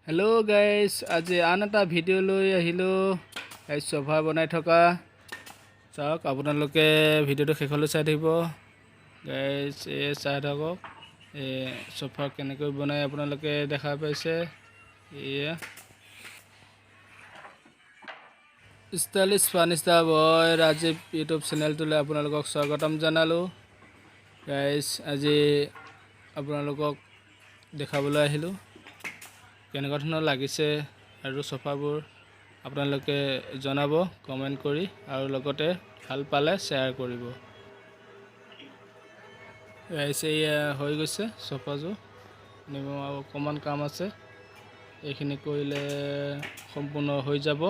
hello guys आज आन এটা ভিডিও লৈ আহিলো এই সোফা বনাই থকা চাওক আপোনালোকে ভিডিওটো শেষলৈ চাই থাকিব গাইস এই চাই থাকক এই সোফা কেনেকৈ বনাই আপোনালোকে দেখা পাইছে এয়া ষ্টাইলিশ ফাৰ্নিচাৰ বয় ৰাজীৱ ইউটিউব চেনেলটোলৈ আপোনালোকক স্বাগতম জনালো গাইস আজি আপোনালোকক দেখাবলৈ আহিলো কেনেকুৱা ধৰণৰ লাগিছে আৰু সোফাবোৰ আপোনালোকে জনাব কমেন্ট কৰি আৰু লগতে ভাল পালে শেয়াৰ কৰিব গাইছে হৈ গৈছে সোফাজো নিম আৰু কমন কাম আছে এইখিনি কৰিলে সম্পূৰ্ণ হৈ যাব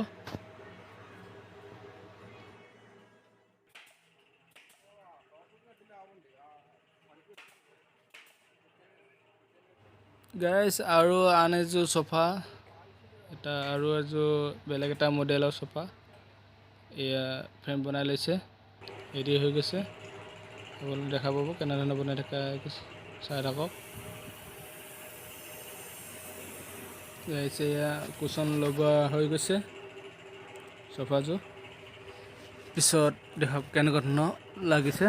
গাইস আৰু আন এজো সোফা এটা আৰু এজো বেলেগ এটা মডেলৰ সোফা এয়া ফ্ৰেম বনাই লৈছে ৰেডি হৈ গৈছে আপোনালোকে দেখা পাব কেনে ধৰণৰ বনাই থকা চাই থাকক গাইস এয়া কুশন লগোৱা হৈ গৈছে সোফাজো পিছত দেখক কেনেকুৱা ধৰণৰ লাগিছে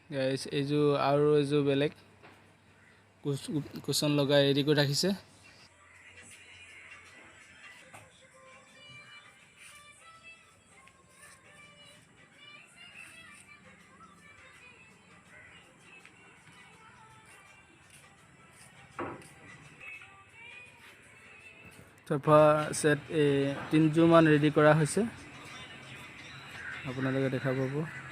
গাইস এজো আৰু এজো বেলেগ কুশন লগাই ৰেডি কৰি ৰাখিছে সোফা সেট 3 জোৰ মান ৰেডি কৰা হৈছে আপোনালোকে দেখা পাব